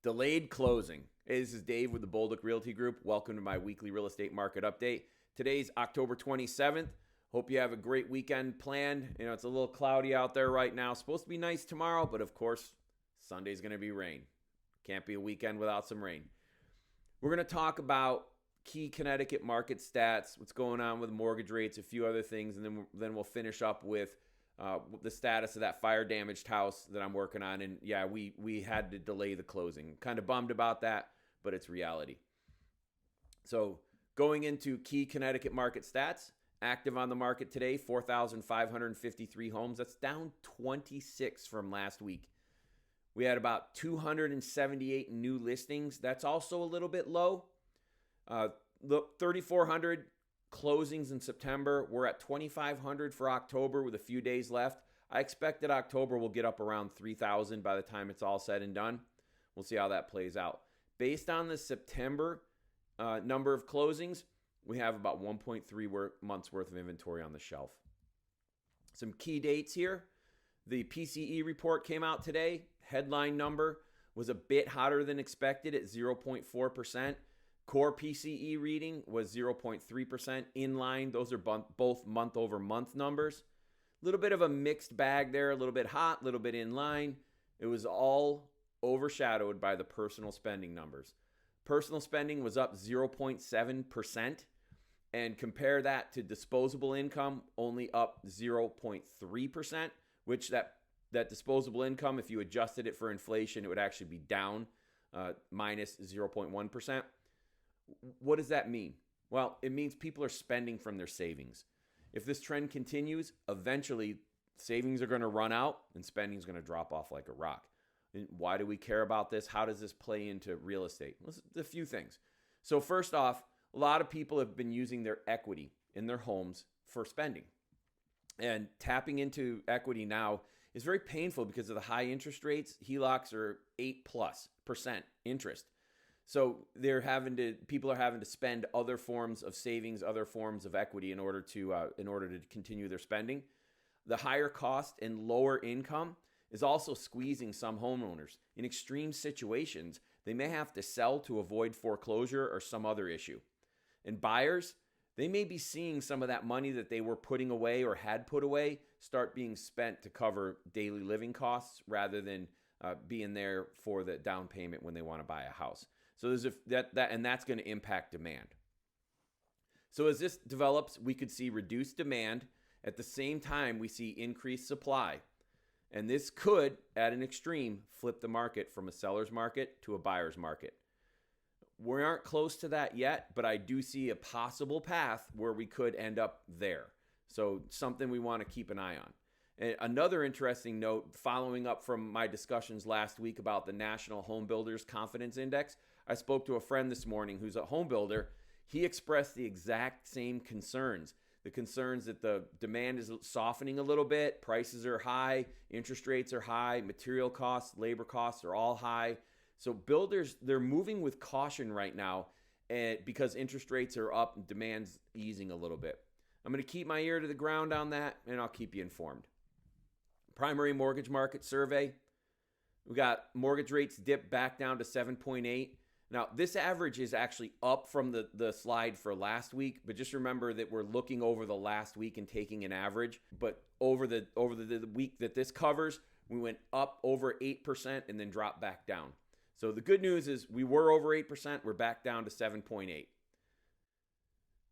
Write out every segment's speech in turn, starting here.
Delayed closing. Hey, this is Dave with the Bolduc Realty Group. Welcome to my weekly real estate market update. Today's October 27th. Hope you have a great weekend planned. It's a little cloudy out there right now. Supposed to be nice tomorrow, but of course, Sunday's going to be rain. Can't be a weekend without some rain. We're going to talk about key Connecticut market stats, what's going on with mortgage rates, a few other things, and then we'll finish up with the status of that fire damaged house that I'm working on. And yeah, we had to delay the closing. Kind of bummed about that, but it's reality. So going into key Connecticut market stats, active on the market today, 4,553 homes. That's down 26 from last week. We had about 278 new listings. That's also a little bit low. The 3,400 closings in September. We're at 2,500 for October with a few days left. I expect that October will get up around 3,000 by the time it's all said and done. We'll see how that plays out. Based on the September number of closings, we have about 1.3 months worth of inventory on the shelf. Some key dates here. The PCE report came out today. Headline number was a bit hotter than expected at 0.4%. Core PCE reading was 0.3%. Inline, those are both month over month numbers. A little bit of a mixed bag there, a little bit hot, a little bit in line. It was all overshadowed by the personal spending numbers. Personal spending was up 0.7%, and compare that to disposable income, only up 0.3%, which that disposable income, if you adjusted it for inflation, it would actually be down minus 0.1%. What does that mean? Well, it means people are spending from their savings. If this trend continues, eventually savings are going to run out and spending is going to drop off like a rock. And why do we care about this? How does this play into real estate? Well, a few things. So first off, a lot of people have been using their equity in their homes for spending. And tapping into equity now is very painful because of the high interest rates. HELOCs are 8+% interest. So people are having to spend other forms of savings, other forms of equity in order to continue their spending. The higher cost and lower income is also squeezing some homeowners. In extreme situations, they may have to sell to avoid foreclosure or some other issue. And buyers, they may be seeing some of that money that they were putting away or had put away start being spent to cover daily living costs rather than being there for the down payment when they want to buy a house. So that's going to impact demand. So as this develops, we could see reduced demand. At the same time, we see increased supply. And this could, at an extreme, flip the market from a seller's market to a buyer's market. We aren't close to that yet, but I do see a possible path where we could end up there. So something we want to keep an eye on. And another interesting note, following up from my discussions last week about the National Home Builders Confidence Index, I spoke to a friend this morning who's a home builder. He expressed the exact same concerns. The concerns that the demand is softening a little bit, prices are high, interest rates are high, material costs, labor costs are all high. So builders, they're moving with caution right now because interest rates are up and demand's easing a little bit. I'm going to keep my ear to the ground on that, and I'll keep you informed. Primary mortgage market survey. We got mortgage rates dipped back down to 7.8. Now, this average is actually up from the slide for last week, but just remember that we're looking over the last week and taking an average. But over the week that this covers, we went up over 8% and then dropped back down. So the good news is we were over 8%, we're back down to 7.8.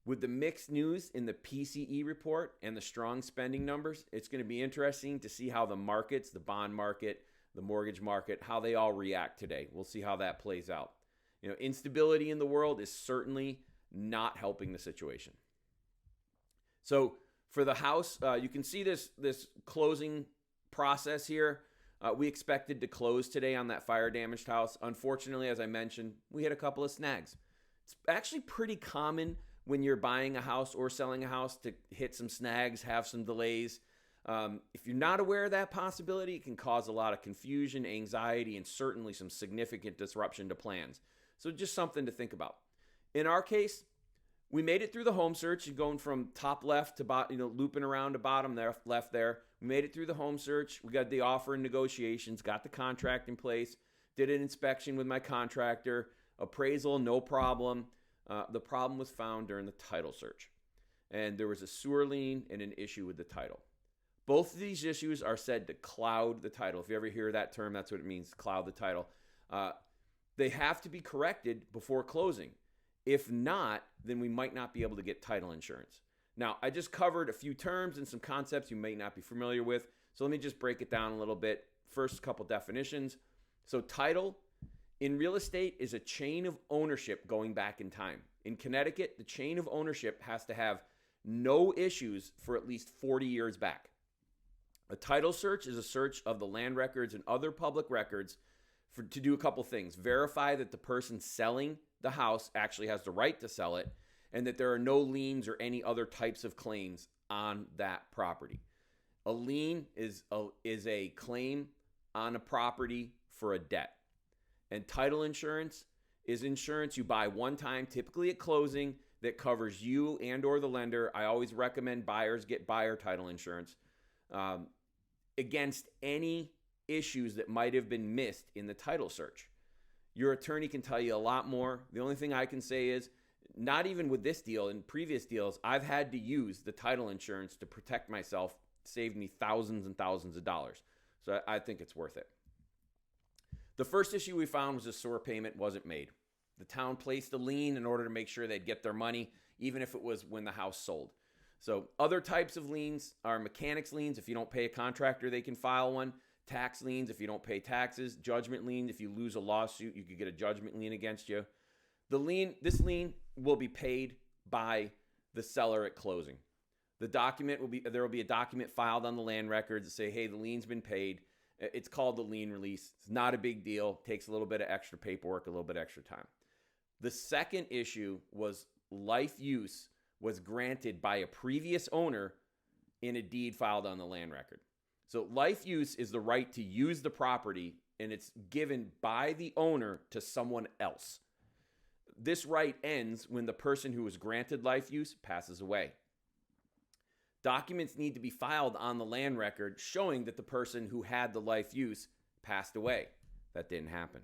With the mixed news in the PCE report and the strong spending numbers, it's going to be interesting to see how the markets, the bond market, the mortgage market, how they all react today. We'll see how that plays out. Instability in the world is certainly not helping the situation. So for the house, you can see this closing process here. We expected to close today on that fire damaged house. Unfortunately, as I mentioned, we had a couple of snags. It's actually pretty common when you're buying a house or selling a house to hit some snags, have some delays. If you're not aware of that possibility, it can cause a lot of confusion, anxiety, and certainly some significant disruption to plans. So just something to think about. In our case, we made it through the home search, going from top left to bottom, looping around to bottom left there. We made it through the home search. We got the offer and negotiations, got the contract in place. did an inspection with my contractor, appraisal, no problem. The problem was found during the title search, and there was a sewer lien and an issue with the title. Both of these issues are said to cloud the title. If you ever hear that term, that's what it means, cloud the title. They have to be corrected before closing. If not, then we might not be able to get title insurance. Now, I just covered a few terms and some concepts you may not be familiar with, so let me just break it down a little bit. First, couple definitions. So title in real estate is a chain of ownership going back in time. In Connecticut, the chain of ownership has to have no issues for at least 40 years back. A title search is a search of the land records and other public records to do a couple things. Verify that the person selling the house actually has the right to sell it, and that there are no liens or any other types of claims on that property. A lien is a claim on a property for a debt. And title insurance is insurance you buy one time, typically at closing, that covers you and or the lender. I always recommend buyers get buyer title insurance against any issues that might have been missed in the title search. Your attorney can tell you a lot more. The only thing I can say is, not even with this deal, in previous deals, I've had to use the title insurance to protect myself. It saved me thousands and thousands of dollars. So I think it's worth it. The first issue we found was a sewer payment wasn't made. The town placed a lien in order to make sure they'd get their money, even if it was when the house sold. So other types of liens are mechanics liens. If you don't pay a contractor, they can file one. Tax liens, if you don't pay taxes. Judgment lien, if you lose a lawsuit, you could get a judgment lien against you. This lien will be paid by the seller at closing. There will be a document filed on the land records to say, hey, the lien's been paid. It's called the lien release. It's not a big deal. It takes a little bit of extra paperwork, a little bit extra time. The second issue was life use was granted by a previous owner in a deed filed on the land record. So life use is the right to use the property, and it's given by the owner to someone else. This right ends when the person who was granted life use passes away. Documents need to be filed on the land record showing that the person who had the life use passed away. That didn't happen.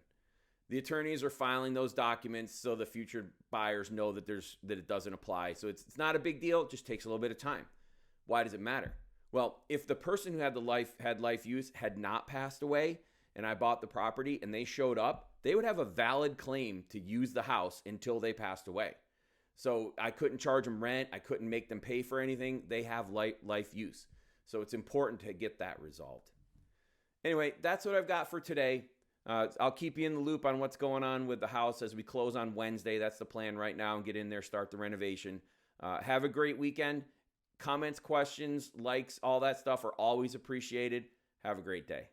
The attorneys are filing those documents so the future buyers know that it doesn't apply. So it's not a big deal. It just takes a little bit of time. Why does it matter? Well, if the person who had life use had not passed away and I bought the property and they showed up, they would have a valid claim to use the house until they passed away. So I couldn't charge them rent. I couldn't make them pay for anything. They have life use. So it's important to get that resolved. Anyway, that's what I've got for today. I'll keep you in the loop on what's going on with the house as we close on Wednesday. That's the plan right now, and get in there, start the renovation. Have a great weekend. Comments, questions, likes, all that stuff are always appreciated. Have a great day.